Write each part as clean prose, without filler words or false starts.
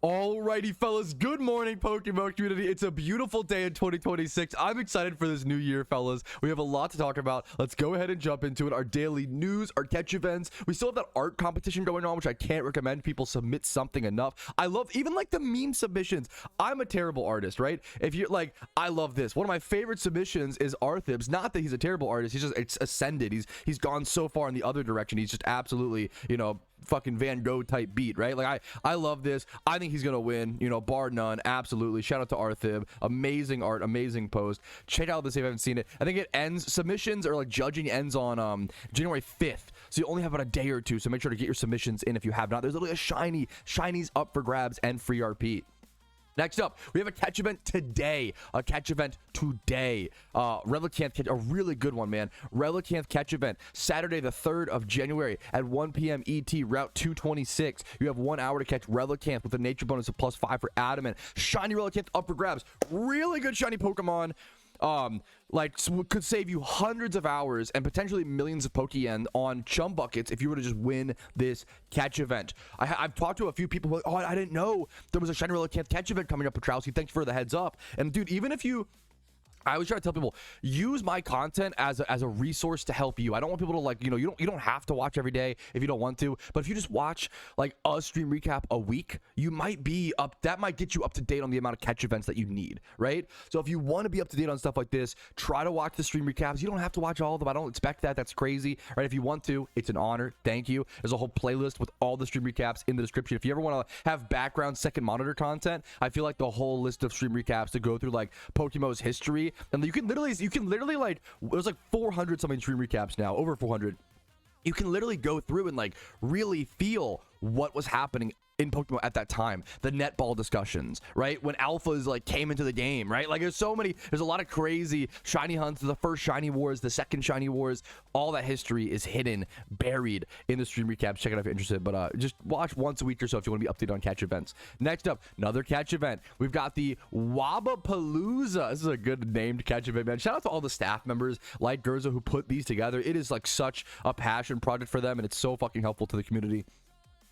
Alrighty, fellas. Good morning, PokeMMO community. It's a beautiful day in 2026. I'm excited for this new year, fellas. We have a lot to talk about. Let's go ahead and jump into it. Our daily news, our catch events. We still have that art competition going on, which I can't recommend. People submit something enough. I love even like the meme submissions. I'm a terrible artist, right? If you're like, I love this. One of my favorite submissions is Arthib's. Not that he's a terrible artist. He's just it's ascended. He's gone so far in the other direction. He's just absolutely, you know, fucking Van Gogh type beat, right? Like I love this. I think he's gonna win, you know, bar none. Absolutely. Shout out to Arthib. Amazing art, amazing post. Check out this if you haven't seen it. I think it ends, submissions or like judging ends on January 5th, so you only have about a day or two, so make sure to get your submissions in if you have not. There's literally a shinies up for grabs and free RP. Next up, we have a catch event today. Relicanth, a really good one, man. Relicanth catch event, Saturday the 3rd of January at 1 p.m. ET, Route 226. You have 1 hour to catch Relicanth with a nature bonus of +5 for Adamant. Shiny Relicanth up for grabs. Really good shiny Pokemon. Could save you hundreds of hours and potentially millions of Pokeyen on chum buckets if you were to just win this catch event. I've talked to a few people who are like, oh, I didn't know there was a shiny Relicanth catch event coming up, Patrouski. Thanks for the heads up. And dude, even if you, I always try to tell people, use my content as a resource to help you. I don't want people to, like, you know, you don't have to watch every day if you don't want to, but if you just watch like a stream recap a week, you might be up, that might get you up to date on the amount of catch events that you need, right? So if you want to be up to date on stuff like this, try to watch the stream recaps. You don't have to watch all of them. I don't expect that. That's crazy, right? If you want to, it's an honor. Thank you. There's a whole playlist with all the stream recaps in the description. If you ever want to have background second monitor content, I feel like the whole list of stream recaps to go through like PokeMMO's history, and you can literally like, there's like 400 something stream recaps now, over 400. You can literally go through and like really feel what was happening in Pokemon at that time, the netball discussions, right, when alphas like came into the game, right? Like there's a lot of crazy shiny hunts, the first shiny wars, the second shiny wars. All that history is hidden, buried in the stream recaps. Check it out if you're interested, but just watch once a week or so if you want to be updated on catch events. Next up, another catch event. We've got the Wabapalooza. This is a good named catch event, man. Shout out to all the staff members like Gerza who put these together. It is like such a passion project for them, and it's so fucking helpful to the community.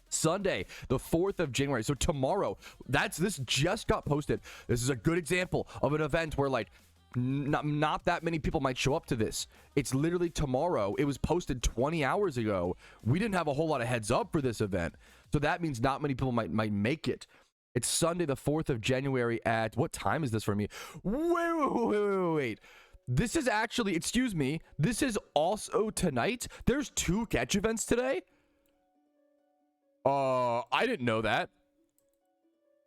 Sunday the 4th of January, so tomorrow, this just got posted. This is a good example of an event where like not that many people might show up to this. It's literally tomorrow. It was posted 20 hours ago. We didn't have a whole lot of heads up for this event, so that means not many people might make it. It's Sunday the 4th of January at, what time is this for me? Wait. This is actually, excuse me, this is also tonight. There's 2 catch events today. I didn't know that.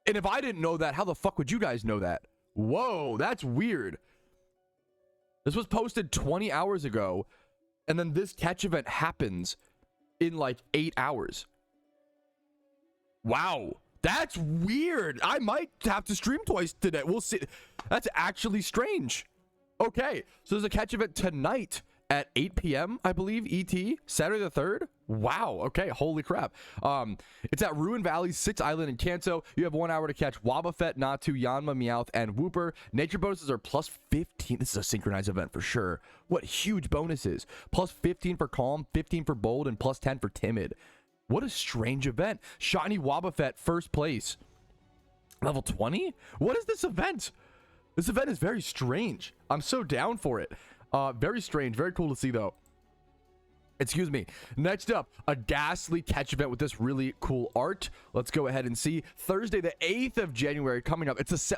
And if I didn't know that, how the fuck would you guys know that? Whoa, that's weird. This was posted 20 hours ago, and then this catch event happens in like 8 hours. Wow, that's weird. I might have to stream twice today. We'll see. That's actually strange. Okay, so there's a catch event tonight at 8 p.m. I believe, ET, Saturday the 3rd. Wow, okay, holy crap. It's at Ruin Valley, 6th Island in Kanto. You have 1 hour to catch Wobbuffet, Natu, Yanma, Meowth, and Wooper. Nature bonuses are +15. This is a synchronized event for sure. What huge bonuses. +15 for Calm, 15 for Bold, and +10 for Timid. What a strange event. Shiny Wobbuffet, first place. Level 20? What is this event? This event is very strange. I'm so down for it. Very strange, very cool to see though. Excuse me. Next up, a ghastly catch event with this really cool art. Let's go ahead and see. Thursday the 8th of January coming up. It's a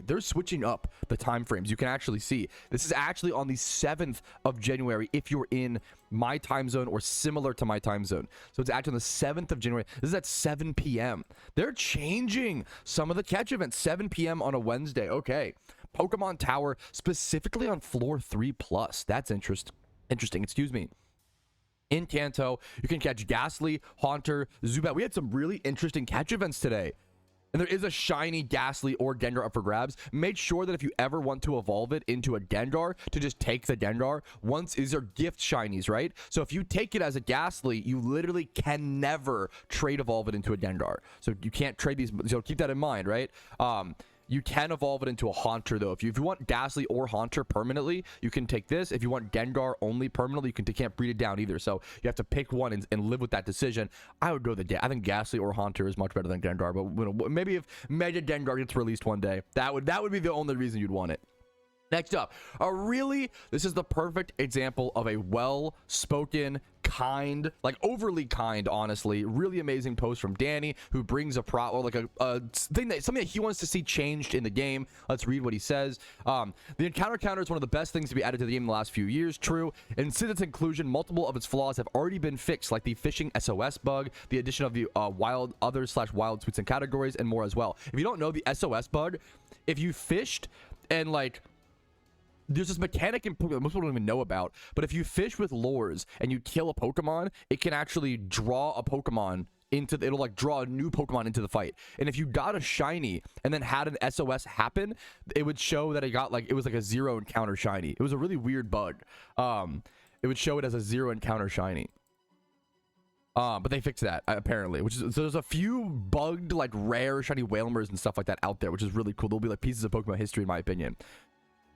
they're switching up the time frames. You can actually see this is actually on the 7th of January if you're in my time zone or similar to my time zone. So it's actually on the 7th of January. This is at 7 p.m. They're changing some of the catch events. 7 p.m. on a Wednesday. Okay. Pokemon Tower, specifically on floor 3+. That's interesting. Excuse me. In Kanto, you can catch Ghastly, Haunter, Zubat. We had some really interesting catch events today. And there is a shiny Ghastly or Gengar up for grabs. Make sure that if you ever want to evolve it into a Gengar, to just take the Gengar. These are gift shinies, right? So if you take it as a Ghastly, you literally can never trade evolve it into a Gengar. So you can't trade these. So keep that in mind, right? You can evolve it into a Haunter, though. If you want Ghastly or Haunter permanently, you can take this. If you want Gengar only permanently, you can't breed it down either. So you have to pick one and live with that decision. I would go I think Ghastly or Haunter is much better than Gengar. But you know, maybe if Mega Gengar gets released one day, that would be the only reason you'd want it. Next up, this is the perfect example of a well-spoken, kind, like overly kind, honestly, really amazing post from Danny, who brings something that he wants to see changed in the game. Let's read what he says. The encounter counter is one of the best things to be added to the game in the last few years. True, and since its inclusion, multiple of its flaws have already been fixed, like the fishing SOS bug, the addition of the wild suites and categories, and more as well. If you don't know the SOS bug, if you fished and like, there's this mechanic in Pokemon that most people don't even know about, but if you fish with lures and you kill a Pokemon, it can actually draw a Pokemon it'll like draw a new Pokemon into the fight. And if you got a shiny and then had an SOS happen, it would show that it was like a 0 encounter shiny. It was a really weird bug. It would show it as a 0 encounter shiny. But they fixed that apparently, so there's a few bugged like rare shiny Whalmers and stuff like that out there, which is really cool. They'll be like pieces of Pokemon history in my opinion.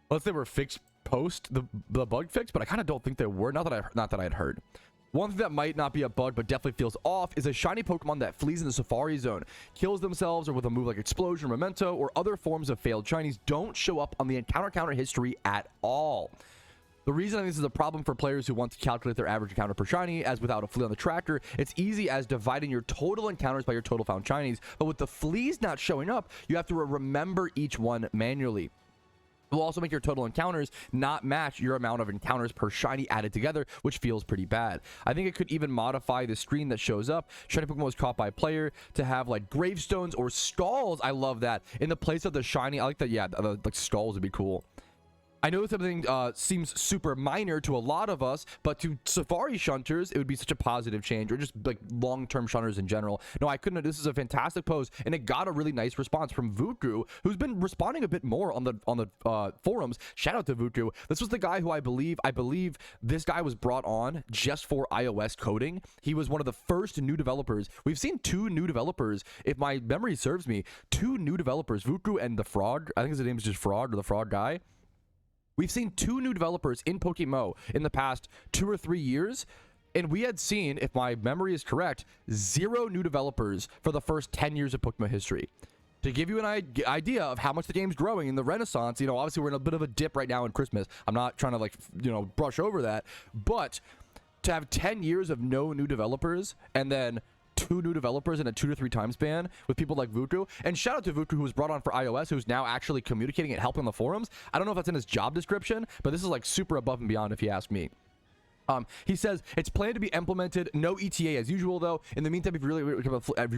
Unless they were fixed post the bug fix, but I kind of don't think they were. Not that I had heard. One thing that might not be a bug, but definitely feels off, is a shiny Pokemon that flees in the Safari Zone, kills themselves, or with a move like Explosion, Memento, or other forms of failed shinies don't show up on the encounter counter history at all. The reason this is a problem for players who want to calculate their average encounter per shiny, as without a flea on the tracker, it's easy as dividing your total encounters by your total found shinies, but with the fleas not showing up, you have to remember each one manually. It will also make your total encounters not match your amount of encounters per shiny added together, which feels pretty bad. I think it could even modify the screen that shows up. Shiny Pokemon was caught by a player to have like gravestones or stalls. I love that. In the place of the shiny, I like that. Yeah, like stalls would be cool. I know something seems super minor to a lot of us, but to Safari shunters, it would be such a positive change, or just like long-term shunters in general. No, I couldn't. This is a fantastic post, and it got a really nice response from Vuku, who's been responding a bit more on the forums. Shout out to Vuku. This was the guy who I believe this guy was brought on just for iOS coding. He was one of the first new developers. We've seen 2 new developers, if my memory serves me, 2 new developers, Vuku and the Frog. I think his name is just Frog, or the Frog guy. We've seen 2 new developers in PokeMMO in the past 2 or 3 years, and we had seen, if my memory is correct, 0 new developers for the first 10 years of PokeMMO history. To give you an idea of how much the game's growing in the renaissance, you know, obviously we're in a bit of a dip right now in Christmas. I'm not trying to, like, you know, brush over that, but to have 10 years of no new developers and then 2 new developers in a 2 to 3 time span with people like Vuku, and shout out to Vuku, who was brought on for iOS, who's now actually communicating and helping on the forums. I don't know if that's in his job description, but this is like super above and beyond if you ask me. He says it's planned to be implemented, no ETA as usual though. In the meantime, if you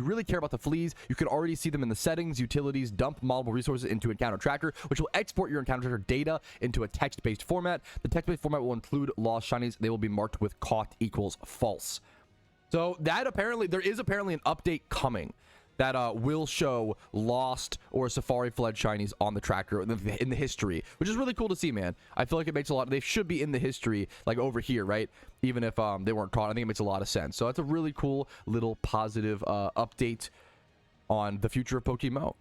really care about the fleas, you can already see them in the settings, utilities, dump moddable resources into encounter tracker, which will export your encounter tracker data into a text-based format. The text-based format will include lost shinies. They will be marked with caught equals false. So that there is apparently an update coming that will show lost or Safari fled shinies on the tracker in the history, which is really cool to see, man. I feel like it makes a lot. They should be in the history, like over here, right? Even if they weren't caught, I think it makes a lot of sense. So that's a really cool little positive update on the future of PokeMMO.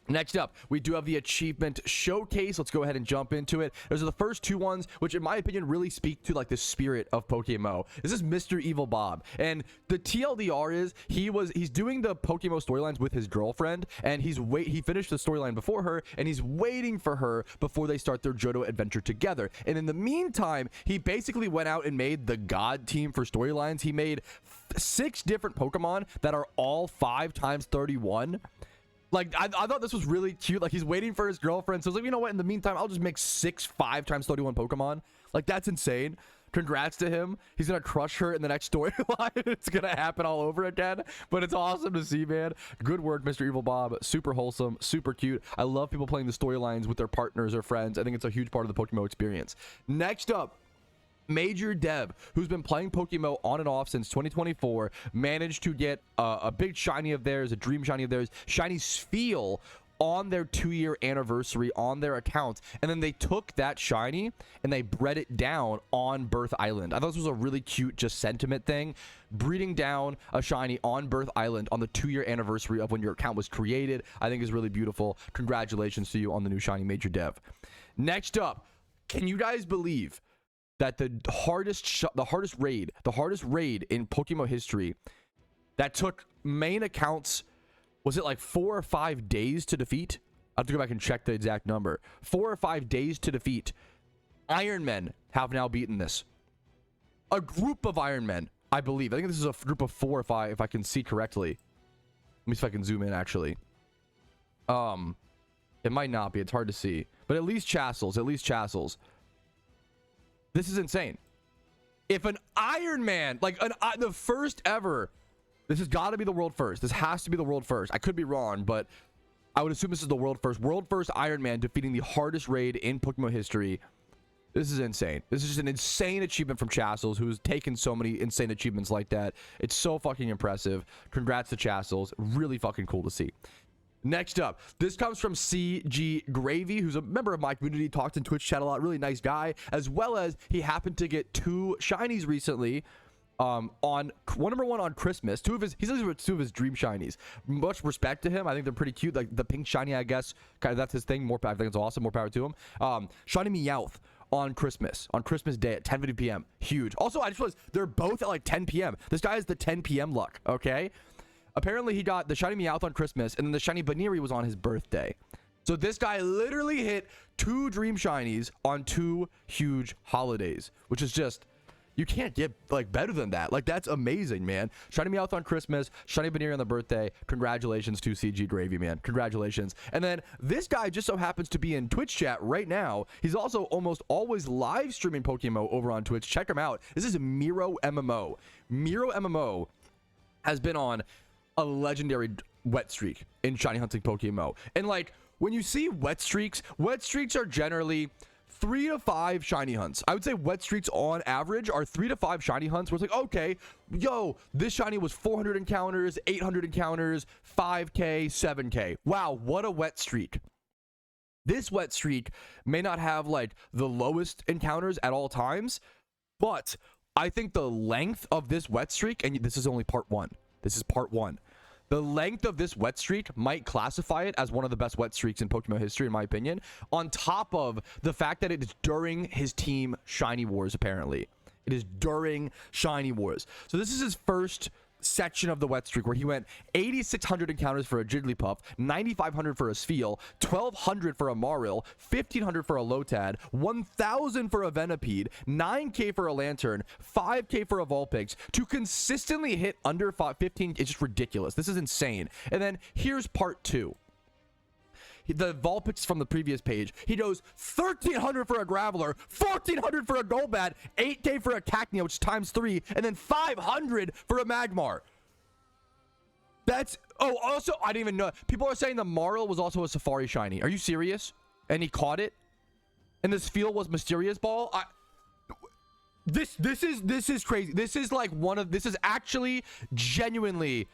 Next up, we do have the achievement showcase. Let's go ahead and jump into it. Those are the first 2 ones, which in my opinion really speak to like the spirit of PokeMMO. This is Mr. Evil Bob, and the TLDR is he's doing the PokeMMO storylines with his girlfriend, and he finished the storyline before her, and he's waiting for her before they start their Johto adventure together. And in the meantime, he basically went out and made the God team for storylines. He made 6 different Pokemon that are all 5 times 31. Like, I thought this was really cute. Like, he's waiting for his girlfriend. So, it's like, you know what? In the meantime, I'll just make 6 5 times 31 Pokemon. Like, that's insane. Congrats to him. He's going to crush her in the next storyline. It's going to happen all over again. But it's awesome to see, man. Good work, Mr. Evil Bob. Super wholesome. Super cute. I love people playing the storylines with their partners or friends. I think it's a huge part of the PokeMMO experience. Next up, Major Deb, who's been playing PokeMMO on and off since 2024, managed to get a big shiny of theirs, a dream shiny of theirs, shiny Spheal, on their 2-year anniversary on their account, and then they took that shiny and they bred it down on Birth Island. I thought this was a really cute just sentiment thing. Breeding down a shiny on Birth Island on the 2-year anniversary of when your account was created, I think is really beautiful. Congratulations to you on the new shiny major dev. Next up, can you guys believe that the hardest raid in PokeMMO history that took main accounts, was it like 4 or 5 days to defeat? I have to go back and check the exact number. 4 or 5 days to defeat. Iron Men have now beaten this. A group of Iron Men, I believe. I think this is a group of 4 if I can see correctly. Let me see if I can zoom in actually. It might not be. It's hard to see. But at least Chassels. This is insane. If an Iron Man, like the first ever, this has got to be the world first. This has to be the world first. I could be wrong, but I would assume this is the world first. World first Iron Man defeating the hardest raid in PokeMMO history. This is insane. This is just an insane achievement from Chassels, who's taken so many insane achievements like that. It's so fucking impressive. Congrats to Chassels. Really fucking cool to see. Next up, this comes from CG Gravy, who's a member of my community, talks in Twitch chat a lot, really nice guy, as well as he happened to get 2 shinies recently. On number 1 on Christmas. He says 2 of his dream shinies. Much respect to him. I think they're pretty cute. Like the pink shiny, I guess, kind of that's his thing. I think it's awesome. More power to him. Shiny Meowth on Christmas Day at 10:50 p.m. Huge. Also, I just realized they're both at like 10 p.m. This guy has the 10 p.m. luck. Okay. Apparently, he got the shiny Meowth on Christmas, and then the shiny Baneri was on his birthday. So this guy literally hit 2 dream shinies on 2 huge holidays, which is just, you can't get like better than that. Like, that's amazing, man. Shiny Meowth on Christmas, shiny Baneri on the birthday. Congratulations to CG Gravy, man. Congratulations. And then this guy just so happens to be in Twitch chat right now. He's also almost always live streaming PokeMMO over on Twitch. Check him out. This is Miro MMO. Miro MMO has been on a legendary wet streak in shiny hunting PokeMMO. And like, when you see wet streaks are generally 3 to 5 shiny hunts. I would say wet streaks on average are 3 to 5 shiny hunts where it's like, okay, yo, this shiny was 400 encounters, 800 encounters, 5k, 7k. Wow, what a wet streak. This wet streak may not have like the lowest encounters at all times, but I think the length of this wet streak, and this is only part 1. This is part 1. The length of this wet streak might classify it as one of the best wet streaks in PokeMMO history, in my opinion, on top of the fact that it is during his team Shiny Wars, apparently. It is during Shiny Wars. So this is his first section of the wet streak where he went 8,600 encounters for a Jigglypuff, 9,500 for a Spheal, 1,200 for a Maril, 1,500 for a Lotad, 1,000 for a Venipede, 9k for a Lantern, 5k for a Vulpix, to consistently hit under 15. It's just ridiculous. This is insane. And then here's part 2. The Vulpix from the previous page, he goes 1,300 for a Graveler, 1,400 for a Golbat, 8k for a Cacnea, which is times 3, and then 500 for a Magmar. That's, oh, also, I didn't even know. People are saying the Maril was also a Safari shiny. Are you serious? And he caught it? And this field was Mysterious Ball? This is crazy. This is actually genuinely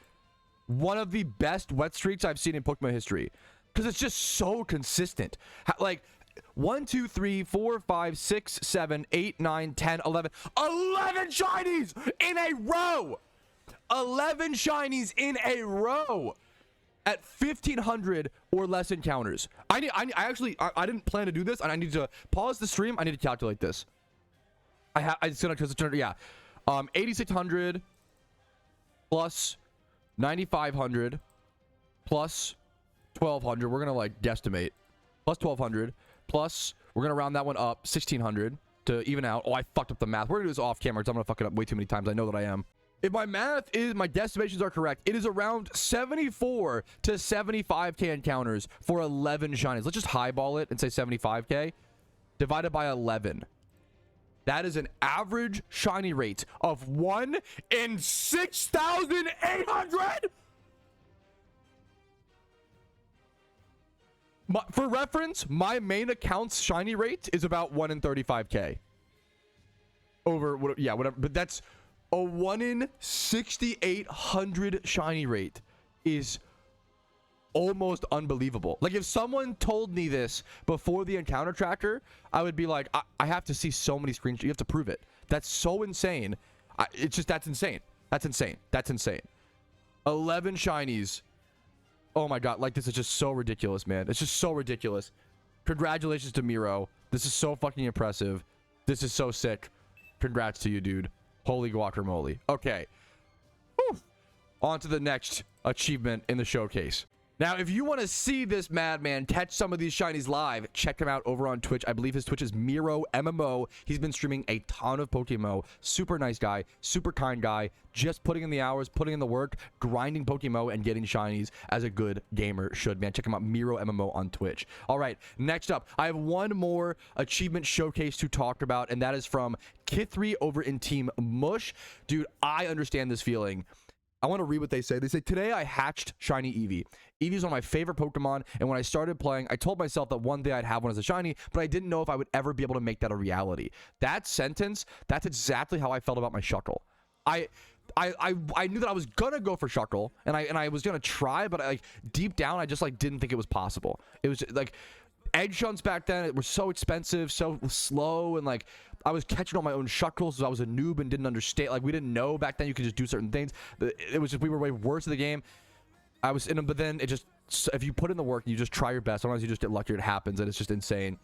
one of the best wet streaks I've seen in PokeMMO history. Because it's just so consistent. Like 1, 2, 3, 4, 5, 6, 7, 8, 9, 10, 11. 11 shinies in a row. 11 shinies in a row at 1,500 or less encounters. I didn't plan to do this, and I need to pause the stream. I need to calculate this. It's gonna, because it's yeah, 8,600 plus 9,500 plus 1,200. We're gonna like guesstimate plus 1,200 plus, we're gonna round that one up 1,600 to even out. Oh, I fucked up the math. We're gonna do this off camera because I'm gonna fuck it up way too many times. I know that I am. If my guesstimations are correct, it is around 74 to 75k encounters for 11 shinies. Let's just highball it and say 75k divided by 11. That is an average shiny rate of 1 in 6,800. For reference, my main account's shiny rate is about 1 in 35k. Over, yeah, whatever. But that's a 1 in 6,800 shiny rate is almost unbelievable. Like if someone told me this before the encounter tracker, I would be like, I have to see so many screenshots. You have to prove it. That's so insane. It's just, that's insane. That's insane. That's insane. 11 shinies. Oh my god, like this is just so ridiculous, man. It's just so ridiculous. Congratulations to Miro. This is so fucking impressive. This is so sick. Congrats to you, dude. Holy guacamole. Okay. Whew. On to the next achievement in the showcase. Now, if you want to see this madman catch some of these shinies live, check him out over on Twitch. I believe his Twitch is PokeMMO. He's been streaming a ton of PokeMMO. Super nice guy, super kind guy, just putting in the hours, putting in the work, grinding PokeMMO and getting shinies as a good gamer should, man. Check him out, PokeMMO on Twitch. All right, next up, I have one more achievement showcase to talk about, and that is from Kith3 over in Team Mush. Dude, I understand this feeling. I want to read what they say. They say, today I hatched shiny Eevee. Eevee is one of my favorite Pokemon, and when I started playing, I told myself that one day I'd have one as a shiny, but I didn't know if I would ever be able to make that a reality. That sentence, that's exactly how I felt about my Shuckle. I knew that I was gonna go for Shuckle, and I was gonna try, but like deep down, I just like didn't think it was possible. It was just, like egg shunts back then were so expensive, so slow, and like I was catching all my own Shuckles, so I was a noob and didn't understand. Like we didn't know back then you could just do certain things. It was just we were way worse at the game. I was in them, but then it just, if you put in the work and you just try your best, sometimes you just get lucky, it happens, and it's just insane.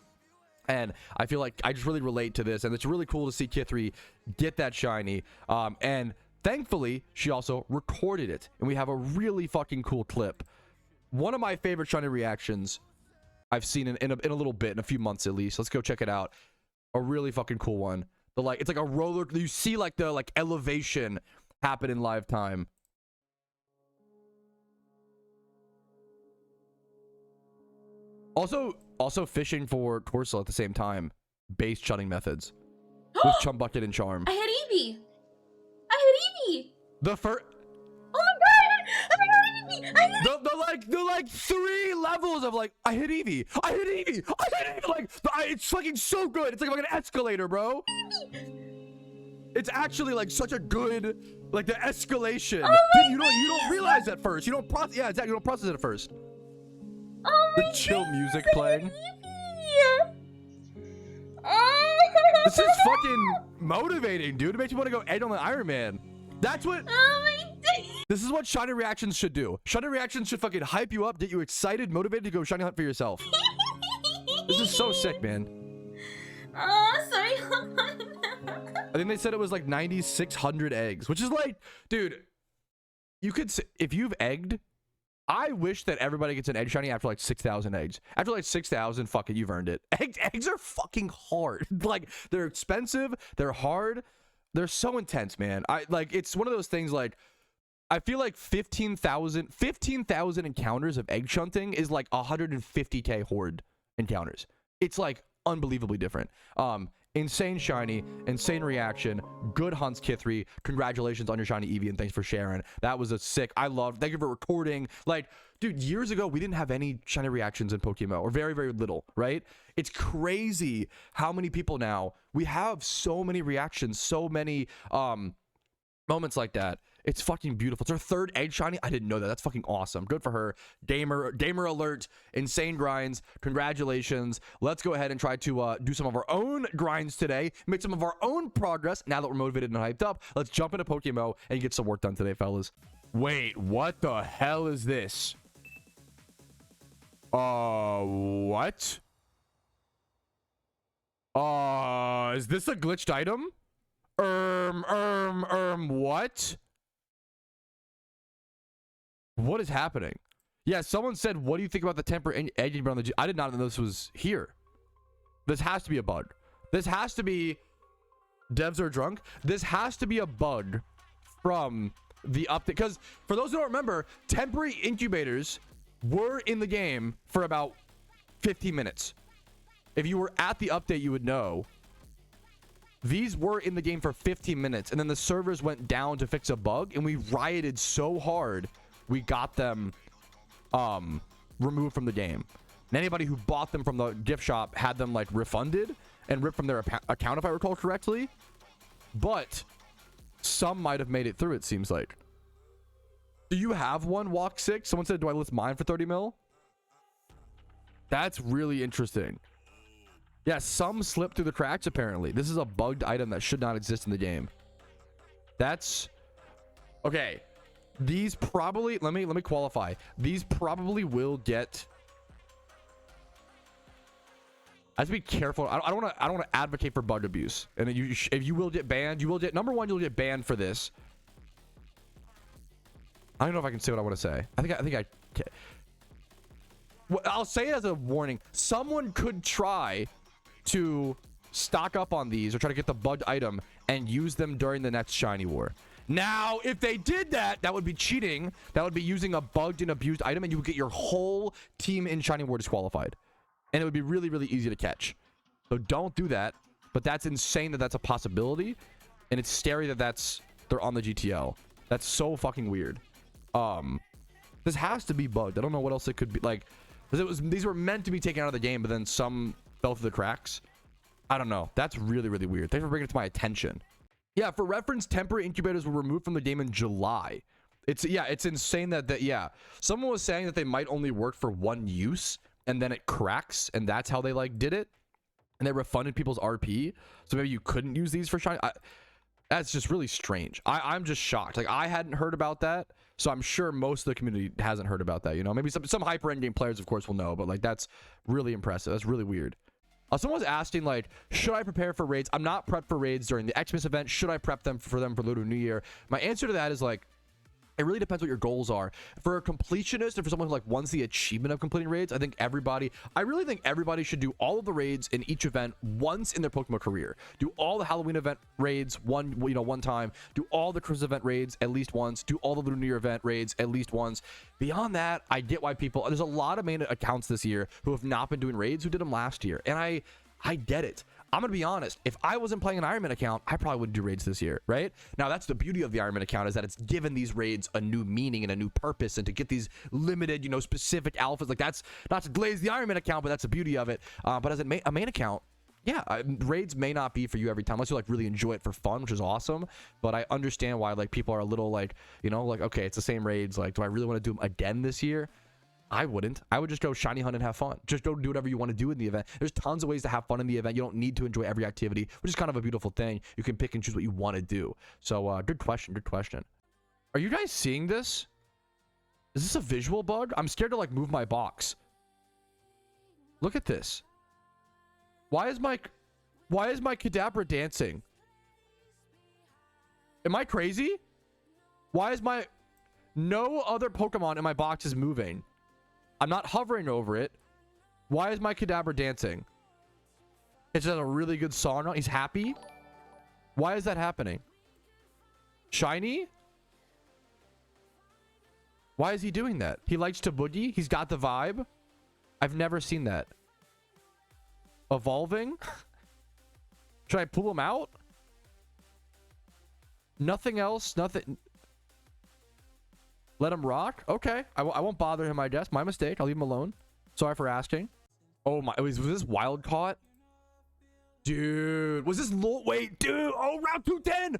And I feel like I just really relate to this, and it's really cool to see Kith3 get that shiny. And thankfully, she also recorded it, and we have a really fucking cool clip. One of my favorite shiny reactions I've seen in a little bit, in a few months at least. Let's go check it out. A really fucking cool one. The like, it's like a roller. You see like the like elevation happen in live time. Also fishing for Torsil at the same time. Base chunning methods with Chum Bucket and Charm. I had Eevee. I had Eevee. The first. Oh my god! I got Eevee. I hit The like 3 levels of like I hit Eevee. I hit Eevee. I hit Eevee. Like it's fucking so good. It's like an escalator, bro. It's actually like such a good like the escalation. Oh you don't realize at first. You don't process. Yeah, exactly. You don't process it at first. Oh my the chill god, music playing. Oh. This is fucking motivating, dude. It makes you want to go egg on the Iron Man. That's what. Oh my god. This is what shiny reactions should do. Shiny reactions should fucking hype you up, get you excited, motivated to go shiny hunt for yourself. This is so sick, man. Oh, sorry. I think they said it was like 9,600 eggs, which is like, dude, you could, if you've egged, I wish that everybody gets an egg shiny after like 6,000 eggs. After like 6,000, fuck it, you've earned it. Eggs are fucking hard. Like, they're expensive, they're hard, they're so intense, man. It's one of those things like, I feel like 15,000 encounters of egg shunting is like 150k horde encounters. It's like unbelievably different. Insane shiny, insane reaction, good hunts, Kith3. Congratulations on your shiny Eevee, and thanks for sharing. That was a sick. Thank you for recording. Like, dude, years ago we didn't have any shiny reactions in PokeMMO, or very, very little, right? It's crazy how many people now, we have so many reactions, so many moments like that. It's fucking beautiful. It's her 3rd egg shiny. I didn't know that. That's fucking awesome. Good for her. Gamer alert. Insane grinds. Congratulations. Let's go ahead and try to do some of our own grinds today. Make some of our own progress. Now that we're motivated and hyped up, let's jump into PokeMMO and get some work done today, fellas. Wait, what the hell is this? What? Is this a glitched item? What? What is happening? Yeah, someone said, what do you think about the temper engine on the G? I did not know this was here. This has to be a bug. This has to be... Devs are drunk. This has to be a bug from the update. Because for those who don't remember, temporary incubators were in the game for about 15 minutes. If you were at the update, you would know. These were in the game for 15 minutes, and then the servers went down to fix a bug, and we rioted so hard, we got them removed from the game. And anybody who bought them from the gift shop had them like refunded and ripped from their account, if I recall correctly. But some might have made it through, it seems like. Do you have one, Walk 6? Someone said, do I list mine for 30 mil? That's really interesting. Yeah, some slip through the cracks, apparently. This is a bugged item that should not exist in the game. That's... Okay. These probably... Let me qualify. These probably will get... I have to be careful. I don't want to advocate for bug abuse. And if you will get banned, you will get... Number one, you'll get banned for this. I don't know if I can say what I want to say. I think I can. Well, I'll say it as a warning. Someone could try to stock up on these or try to get the bugged item and use them during the next shiny war. Now, if they did that, that would be cheating. That would be using a bugged and abused item, and you would get your whole team in shiny war disqualified. And it would be really, really easy to catch. So don't do that. But that's insane that that's a possibility. And it's scary that they're on the GTL. That's so fucking weird. This has to be bugged. I don't know what else it could be. Like, these were meant to be taken out of the game, but then some fell through the cracks. I don't know. That's really, really weird. Thanks for bringing it to my attention. Yeah, for reference, temporary incubators were removed from the game in July. It's insane that someone was saying that they might only work for one use and then it cracks, and that's how they like did it, and they refunded people's RP. So maybe you couldn't use these for shiny. That's just really strange. I'm just shocked. Like, I hadn't heard about that. So I'm sure most of the community hasn't heard about that, you know? Maybe some hyper endgame players, of course, will know, but like, that's really impressive. That's really weird. Someone was asking, like, should I prepare for raids? I'm not prepped for raids during the Xmas event. Should I prep them for Ludo New Year? My answer to that is, like, it really depends what your goals are. For a completionist and for someone who like wants the achievement of completing raids, I really think everybody should do all of the raids in each event once in their Pokemon career. Do all the Halloween event raids one time. Do all the Christmas event raids at least once. Do all the Lunar New Year event raids at least once. Beyond that, I get why there's a lot of main accounts this year who have not been doing raids who did them last year. And I get it. I'm going to be honest. If I wasn't playing an Ironman account, I probably wouldn't do raids this year, right? Now, that's the beauty of the Ironman account, is that it's given these raids a new meaning and a new purpose, and to get these limited, specific alphas. Like, that's not to glaze the Ironman account, but that's the beauty of it. But as a main account, raids may not be for you every time, unless you like really enjoy it for fun, which is awesome. But I understand why like people are a little like, okay, it's the same raids. Like, do I really want to do them again this year? I wouldn't. I would just go shiny hunt and have fun. Just go do whatever you want to do in the event. There's tons of ways to have fun in the event. You don't need to enjoy every activity, which is kind of a beautiful thing. You can pick and choose what you want to do. So good question. Good question. Are you guys seeing this? Is this a visual bug? I'm scared to like move my box. Look at this. Why is my Kadabra dancing? Am I crazy? Why is no other Pokemon in my box is moving? I'm not hovering over it. Why is my Kadabra dancing? It's just a really good song on. He's happy. Why is that happening? Shiny? Why is he doing that? He likes to boogie. He's got the vibe. I've never seen that. Evolving? Should I pull him out? Nothing else. Nothing. Let him rock? Okay. I won't bother him, I guess. My mistake. I'll leave him alone. Sorry for asking. Oh my. Was this wild caught? Dude. Was this wait, dude. Oh, round 210.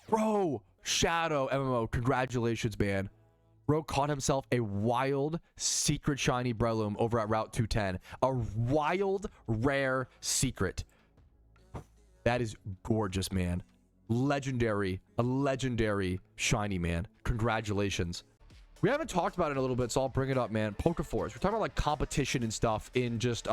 Bro. Shadow MMO. Congratulations, man. Bro caught himself a wild secret shiny Breloom over at Route 210. A wild, rare secret. That is gorgeous, man. Legendary. A legendary shiny, man. Congratulations. We haven't talked about it a little bit, so I'll bring it up, man. PokeForce. We're talking about like competition and stuff in just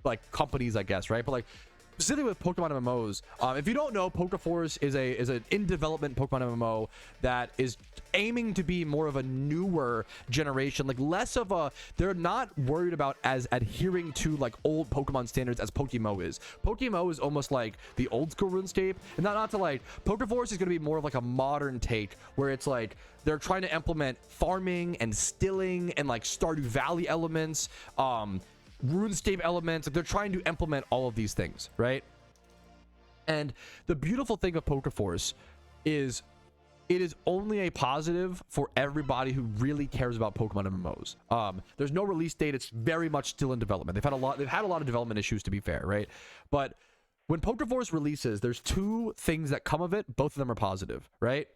like companies, I guess, right? But like specifically with Pokemon MMOs, if you don't know, PokeForce is an in development Pokemon MMO that is aiming to be more of a newer generation, like less of a, they're not worried about as adhering to like old Pokemon standards as PokeMMO is. PokeMMO is almost like the old school RuneScape, and not to like, PokeForce is going to be more of like a modern take where it's like they're trying to implement farming and stilling and like Stardew Valley elements, RuneScape elements. They're trying to implement all of these things, right? And the beautiful thing of PokeForce is it is only a positive for everybody who really cares about Pokemon MMOs. There's no release date. It's very much still in development. They've had a lot of development issues, to be fair, right? But when PokeForce releases, there's two things that come of it. Both of them are positive, right?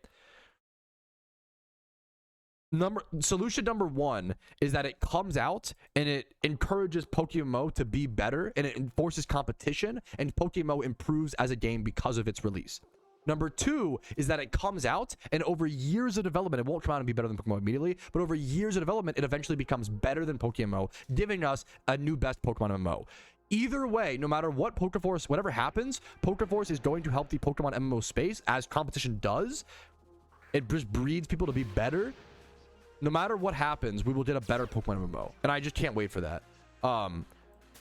Solution number one is that it comes out and it encourages PokeMMO to be better, and it enforces competition, and PokeMMO improves as a game because of its release. Number two is that it comes out, and over years of development, it won't come out and be better than Pokemon immediately, but over years of development, it eventually becomes better than PokeMMO, giving us a new best Pokemon MMO. Either way, no matter what PokeForce, whatever happens, PokeForce is going to help the Pokemon MMO space, as competition does. It just breeds people to be better. No matter what happens, we will get a better Pokemon MMO, and I just can't wait for that.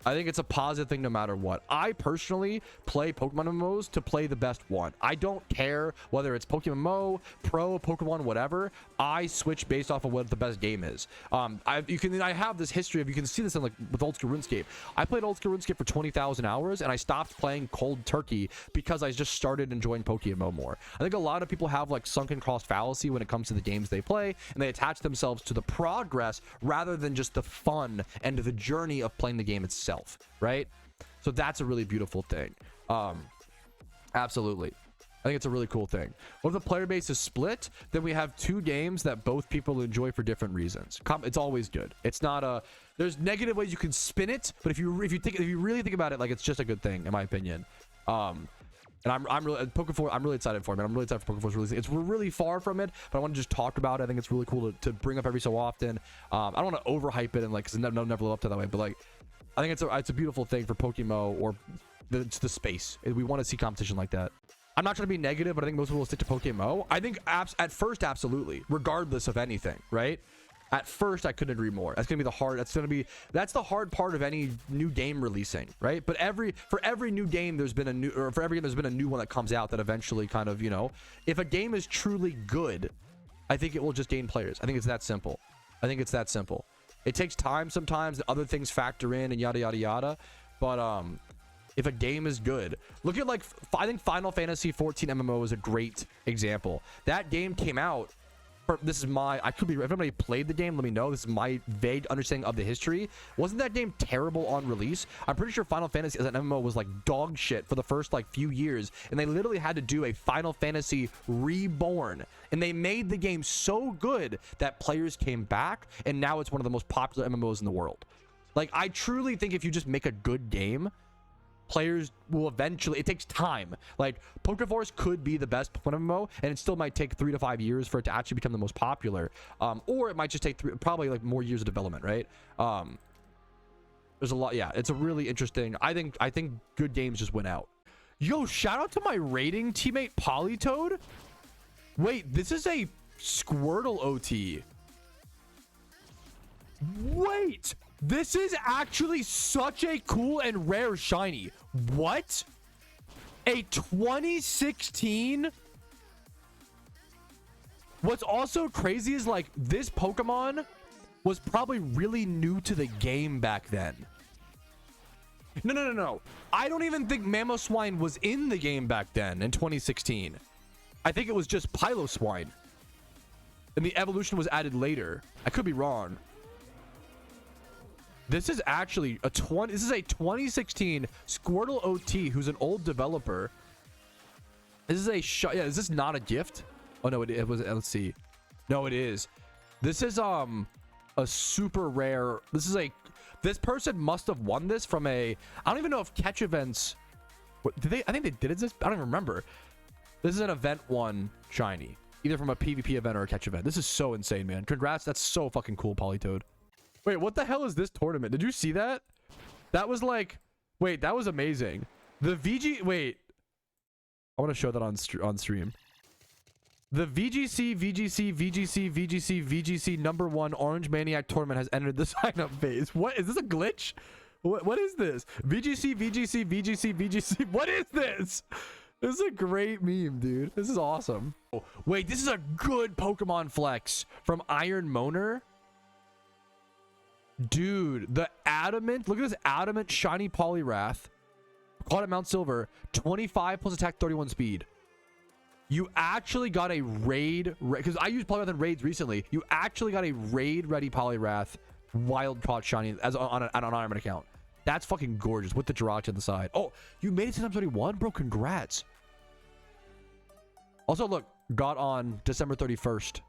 I think it's a positive thing no matter what. I personally play Pokemon MMOs to play the best one. I don't care whether it's PokeMMO, Pro, Pokemon, whatever. I switch based off of what the best game is. I have this history of, you can see this in like with old school RuneScape. I played old school RuneScape for 20,000 hours, and I stopped playing cold turkey because I just started enjoying PokeMMO more. I think a lot of people have like sunken cost fallacy when it comes to the games they play, and they attach themselves to the progress rather than just the fun and the journey of playing the game itself. Right? So that's a really beautiful thing. Absolutely. I think it's a really cool thing. When the player base is split, then we have two games that both people enjoy for different reasons. It's always good. It's not a, there's negative ways you can spin it, but if you really think about it, like, it's just a good thing in my opinion. And I'm really PokeForce. I'm really excited for it, man. I'm really excited for PokeForce releasing. We're really far from it, but I want to just talk about it. I think it's really cool to bring up every so often. I don't want to overhype it and like, cause never live up to that way, but like, I think it's a beautiful thing for PokeMMO or the space. We want to see competition like that. I'm not trying to be negative, but I think most people will stick to PokeMMO. I think at first, absolutely, regardless of anything, right? At first, I couldn't agree more. That's gonna be that's the hard part of any new game releasing, right? But for every new game, there's been a new one that comes out that eventually kind of, you know, if a game is truly good, I think it will just gain players. I think it's that simple. It takes time sometimes, other things factor in and yada yada yada, but if a game is good, look at, like, I think Final Fantasy 14 MMO is a great example. That game came out, I could be, if anybody played the game, let me know. This is my vague understanding of the history. Wasn't that game terrible on release? I'm pretty sure Final Fantasy as an MMO was like dog shit for the first like few years, and they literally had to do a Final Fantasy Reborn, and they made the game so good that players came back, and now it's one of the most popular MMOs in the world. Like, I truly think if you just make a good game, players will eventually, it takes time. Like, PokeForce could be the best Pokemon MMO, and it still might take 3 to 5 years for it to actually become the most popular, or it might just take probably like more years of development, right? There's a lot. Yeah, it's a really interesting, I think good games just win out. Yo, shout out to my raiding teammate Politoad. Wait, this is a Squirtle OT. Wait, this is actually such a cool and rare shiny. What? A 2016? What's also crazy is, like, this Pokemon was probably really new to the game back then. No. I don't even think Mamoswine was in the game back then in 2016. I think it was just Piloswine, and the evolution was added later. I could be wrong. This is actually a 2016 Squirtle OT, who's an old developer. This is is this not a gift? Oh no, it was. Let's see. No, it is. This is a super rare. This person must have won this from I don't even know if catch events. Did they? I think they did this. I don't even remember. This is an event one shiny, either from a PvP event or a catch event. This is so insane, man. Congrats. That's so fucking cool, Politoad. Wait, what the hell is this tournament? Did you see that? That was like, wait, that was amazing. The wait, I want to show that on stream. The VGC #1 Orange Maniac tournament has entered the sign up phase. What is this, a glitch? What is this? VGC. What is this? This is a great meme, dude. This is awesome. Oh, wait, this is a good Pokemon flex from Iron Moaner. Dude, the Adamant, look at this Adamant shiny Poliwrath. Caught at Mount Silver, 25 plus attack, 31 speed. You actually got a raid, because I used Poliwrath in raids recently. You actually got a raid ready Poliwrath wild caught shiny as on an Ironman account. That's fucking gorgeous with the Jirachi on the side. Oh, you made it to time 31, bro. Congrats. Also, look, got on December 31st.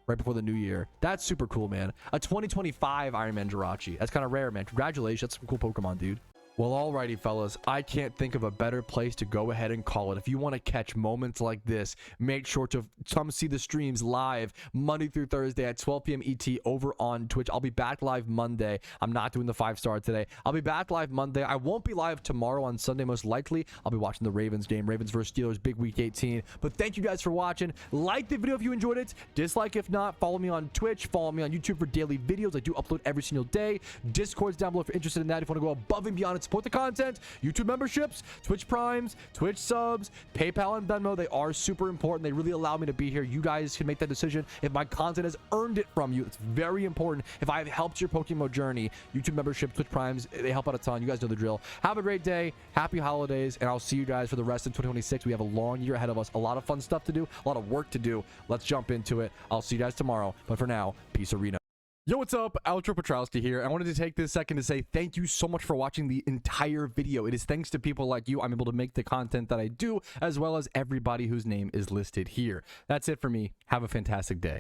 right before the new year. That's super cool, man. A 2025 Iron Man Jirachi. That's kind of rare, man. Congratulations. That's some cool Pokemon, dude. Well, alrighty, fellas, I can't think of a better place to go ahead and call it. If you want to catch moments like this, make sure to come see the streams live Monday through Thursday at 12 p.m. ET over on Twitch. I'll be back live Monday. I'm not doing the 5-star today. I'll be back live Monday. I won't be live tomorrow on Sunday, most likely. I'll be watching the Ravens game, Ravens versus Steelers, big week 18. But thank you guys for watching. Like the video if you enjoyed it. Dislike if not. Follow me on Twitch. Follow me on YouTube for daily videos. I do upload every single day. Discord's down below if you're interested in that. If you want to go above and beyond and support the content, YouTube memberships, Twitch Primes, Twitch subs, PayPal and Venmo, they are super important. They really allow me to be here. You guys can make that decision if my content has earned it from you. It's very important. If I've helped your PokeMMO journey, YouTube membership, Twitch Primes, they help out a ton. You guys know the drill. Have a great day. Happy holidays, and I'll see you guys for the rest of 2026. We have a long year ahead of us. A lot of fun stuff to do, a lot of work to do. Let's jump into it. I'll see you guys tomorrow. But for now, peace arena. Yo, what's up? Outro Patrouski here. I wanted to take this second to say thank you so much for watching the entire video. It is thanks to people like you I'm able to make the content that I do, as well as everybody whose name is listed here. That's it for me. Have a fantastic day.